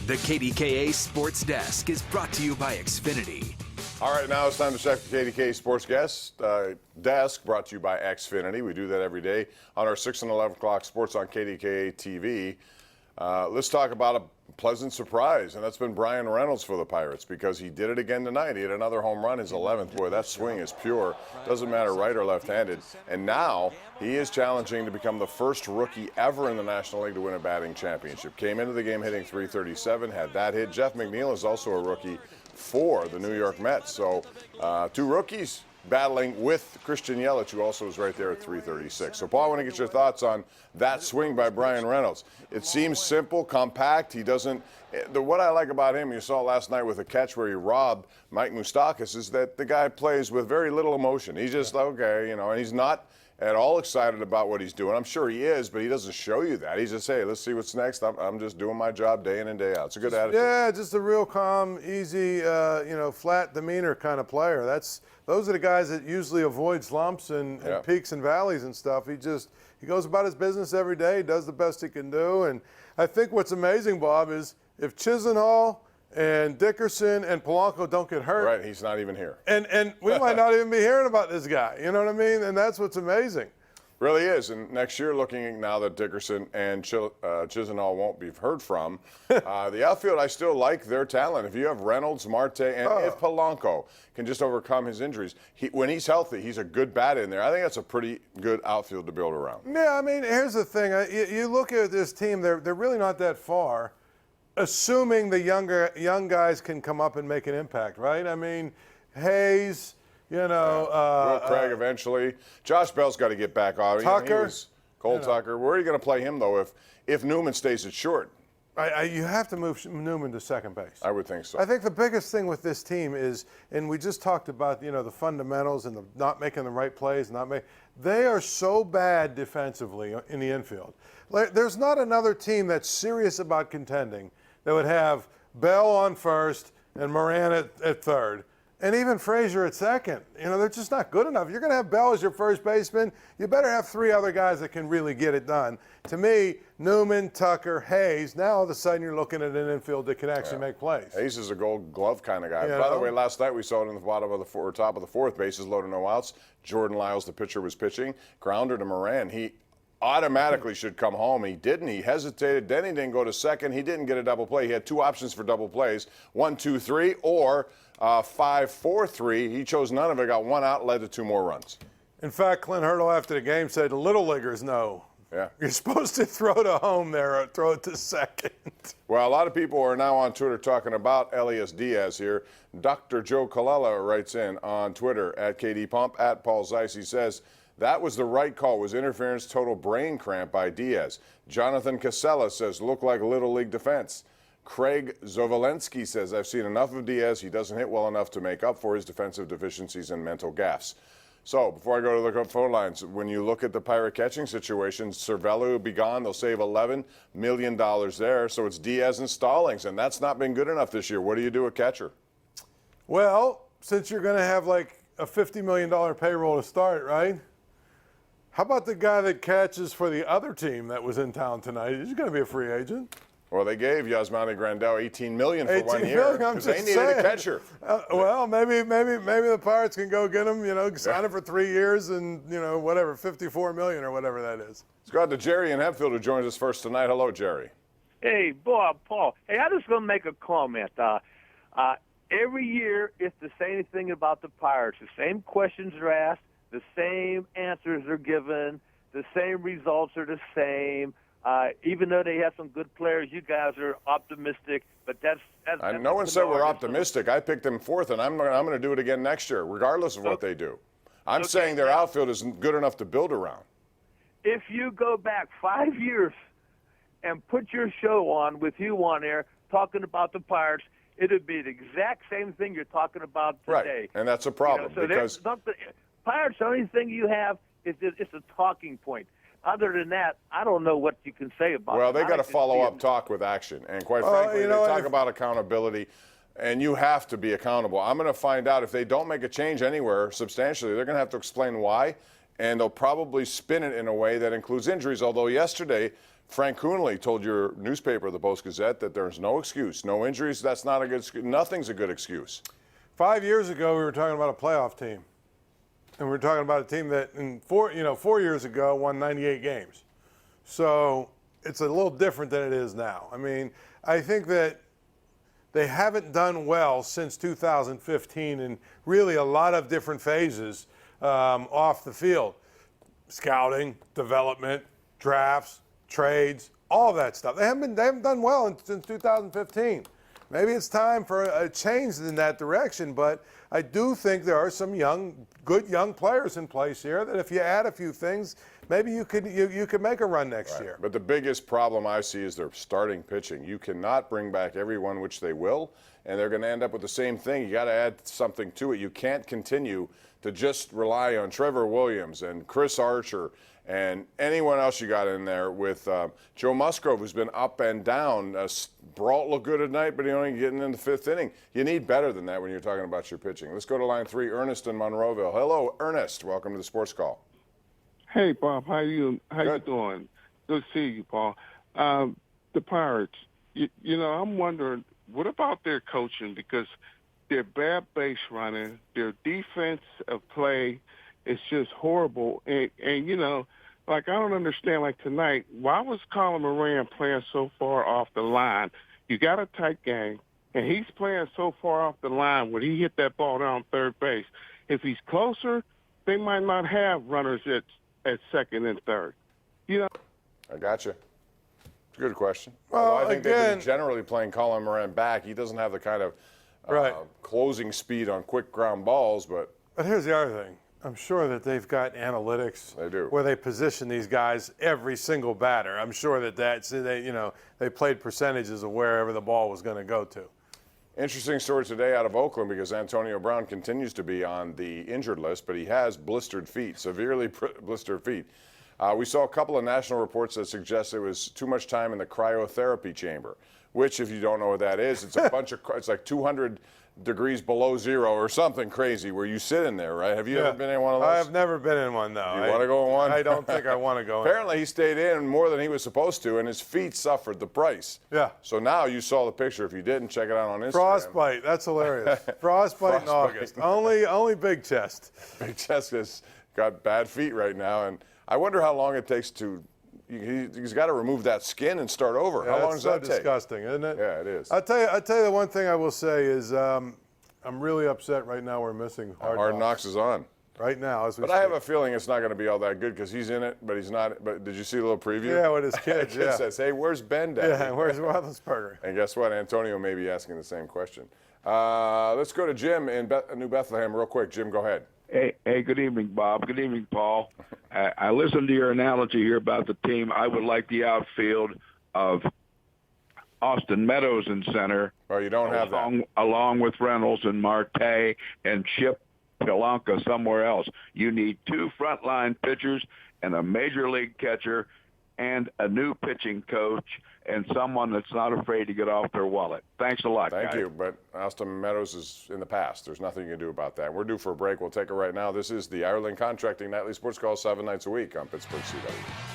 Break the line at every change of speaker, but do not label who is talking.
The KDKA Sports Desk is brought to you by Xfinity.
All right, now it's time to check the KDKA Sports Desk, brought to you by Xfinity. We do that every day on our 6 and 11 o'clock sports on KDKA-TV. Let's talk about a pleasant surprise, and that's been Bryan Reynolds for the Pirates, because he did it again tonight. He had another home run, his 11th. Boy, that swing is pure. Doesn't matter right or left-handed. And now he is challenging to become the first rookie ever in the National League to win a batting championship. Came into the game hitting .337, had that hit. Jeff McNeil is also a rookie for the New York Mets. So two rookies battling with Christian Yelich, who also is right there at .336. So, Paul, I want to get your thoughts on that swing by Bryan Reynolds. It seems simple, compact. He doesn't – what I like about him, you saw last night with a catch where he robbed Mike Moustakas, is that the guy plays with very little emotion. He's just, okay, you know, and he's not at all excited about what he's doing. I'm sure he is, but he doesn't show you that. He's just, hey, let's see what's next. I'm just doing my job day in and day out. It's a good attitude.
Yeah, just a real calm, easy, flat demeanor kind of player. Those are the guys that usually avoid slumps and peaks and valleys and stuff. He goes about his business every day, does the best he can do. And I think what's amazing, Bob, is if Chisenhall and Dickerson and Polanco don't get hurt.
Right, he's not even here.
And we might not even be hearing about this guy. You know what I mean? And that's what's amazing.
Really is. And next year, looking now that Dickerson and Chisenhall won't be heard from, the outfield, I still like their talent. If you have Reynolds, Marte, and if Polanco can just overcome his injuries, when he's healthy, he's a good bat in there. I think that's a pretty good outfield to build around.
Yeah, I mean, here's the thing. You look at this team, they're really not that far, assuming the young guys can come up and make an impact, right? I mean, Hayes, Will
Craig eventually. Josh Bell's got to get back on.
Tucker.
Cole Tucker. Where are you going to play him, though, if Newman stays at short?
You have to move Newman to second base.
I would think so.
I think the biggest thing with this team is, and we just talked about, the fundamentals and the not making the right plays. They are so bad defensively in the infield. There's not another team that's serious about contending that would have Bell on first and Moran at third. And even Frazier at second. They're just not good enough. You're going to have Bell as your first baseman. You better have three other guys that can really get it done. To me, Newman, Tucker, Hayes, now all of a sudden you're looking at an infield that can actually make plays.
Hayes is a gold glove kind of guy. By the way, last night we saw it in the bottom of the top of the fourth, bases loaded, no outs. Jordan Lyles, the pitcher, was pitching. Grounder to Moran. He automatically should come home. He didn't. He hesitated. Then he didn't go to second. He didn't get a double play. He had two options for double plays, 1, 2, 3, or 5, 4, 3. He chose none of it, got one out, led to two more runs.
In fact, Clint Hurdle after the game said, the little leaguers know.
Yeah.
You're supposed to throw to home there or throw it to second.
Well, a lot of people are now on Twitter talking about Elias Diaz here. Dr. Joe Colella writes in on Twitter at KDPump, at Paul Zeise. He says, that was the right call. It was interference, total brain cramp by Diaz. Jonathan Casella says, look like Little League defense. Craig Zovalensky says, I've seen enough of Diaz. He doesn't hit well enough to make up for his defensive deficiencies and mental gaffes. So before I go to look up phone lines, when you look at the Pirate catching situation, Cervelli will be gone. They'll save $11 million there. So it's Diaz and Stallings, and that's not been good enough this year. What do you do at catcher?
Well, since you're going to have like a $50 million payroll to start, right? How about the guy that catches for the other team that was in town tonight? He's going to be a free agent.
Well, they gave Yasmani Grandal $18 million for 1 year
because
they needed a catcher.
Well, maybe the Pirates can go get him. Sign him for 3 years and whatever, $54 million or whatever that is.
Let's go out to Jerry in Hempfield, who joins us first tonight. Hello, Jerry.
Hey, Bob, Paul. Hey, I just want to make a comment. Every year, it's the same thing about the Pirates. The same questions are asked. The same answers are given. The same results are the same. Even though they have some good players, you guys are optimistic. But that's
no one said we're optimistic. I picked them fourth, and I'm going to do it again next year, regardless of what they do. I'm saying their outfield is good enough to build around.
If you go back 5 years and put your show on with you on there talking about the Pirates, it would be the exact same thing you're talking about today.
Right, and that's a problem because
Pirates, the only thing you have is it's a talking point. Other than that, I don't know what you can say about it.
Well, they got to follow up talk with action. And quite frankly, they talk about accountability, and you have to be accountable. I'm going to find out if they don't make a change anywhere substantially, they're going to have to explain why, and they'll probably spin it in a way that includes injuries. Although yesterday, Frank Coonley told your newspaper, the Post-Gazette, that there's no excuse, no injuries. That's not a good excuse. Nothing's a good excuse.
5 years ago, we were talking about a playoff team, and we were talking about a team that, 4 years ago, won 98 games. So it's a little different than it is now. I mean, I think that they haven't done well since 2015 in really a lot of different phases off the field. Scouting, development, drafts, trades, all of that stuff. They haven't done well since 2015. Maybe it's time for a change in that direction, but I do think there are some good young players in place here that if you add a few things, maybe you could make a run next year.
But the biggest problem I see is their starting pitching. You cannot bring back everyone, which they will, and they're going to end up with the same thing. You got to add something to it. You can't continue to just rely on Trevor Williams and Chris Archer and anyone else you got in there with Joe Musgrove, who's been up and down. Brault looked good at night, but he only getting in the fifth inning. You need better than that when you're talking about your pitching. Let's go to line 3, Ernest in Monroeville. Hello, Ernest. Welcome to the Sports Call.
Hey, Bob. How you doing? Good to see you, Paul. The Pirates, I'm wondering, what about their coaching? Because their bad base running, their defense of play is just horrible. And I don't understand, like tonight, why was Colin Moran playing so far off the line? You got a tight game, and he's playing so far off the line when he hit that ball down third base. If he's closer, they might not have runners at second and third.
I got you. It's a good question.
Well,
I think they've
again,
been generally playing Colin Moran back. He doesn't have the kind of closing speed on quick ground balls, but
here's the other thing. I'm sure that they've got analytics where they position these guys every single batter. I'm sure they played percentages of wherever the ball was going to go to.
interesting story today out of Oakland because Antonio Brown continues to be on the injured list, but he has blistered feet, severely blistered feet. We saw a couple of national reports that suggest it was too much time in the cryotherapy chamber, which, if you don't know what that is, it's a bunch of, it's like 200 degrees below zero or something crazy where you sit in there, right? Have you ever been in one of those?
I have never been in one, no.
You want to go in one?
I don't think I want to go in.
Apparently he stayed in more than he was supposed to, and his feet suffered the price.
Yeah.
So now you saw the picture. If you didn't, check it out on Instagram.
Frostbite, that's hilarious. Frostbite in August. Only big chest.
Big chest has got bad feet right now, and I wonder how long it takes to. He's got to remove that skin and start over.
Yeah,
how long does that take?
That's disgusting, isn't it?
Yeah, it is.
I'll tell you the one thing I will say is I'm really upset right now we're missing Hard
Knocks is on.
Right now, as we
But I have a feeling it's not going to be all that good because he's in it, but he's not. But did you see the little preview?
Yeah, with his kids.
It says, "Hey, where's Ben, Daddy?"
Yeah, where's Roethlisberger?
And guess what? Antonio may be asking the same question. Let's go to Jim in New Bethlehem real quick. Jim, go ahead.
Hey, good evening, Bob. Good evening, Paul. I listened to your analogy here about the team. I would like the outfield of Austin Meadows in center.
Oh, you don't have that.
Along with Reynolds and Marte and Chip Pilanka somewhere else. You need two frontline pitchers and a major league catcher and a new pitching coach and someone that's not afraid to get off their wallet. Thanks a lot,
Thank
guys.
you, but Austin Meadows is in the past. There's nothing you can do about that. We're due for a break. We'll take it right now. This is the Ireland Contracting Nightly Sports Call 7 nights a week on Pittsburgh CW.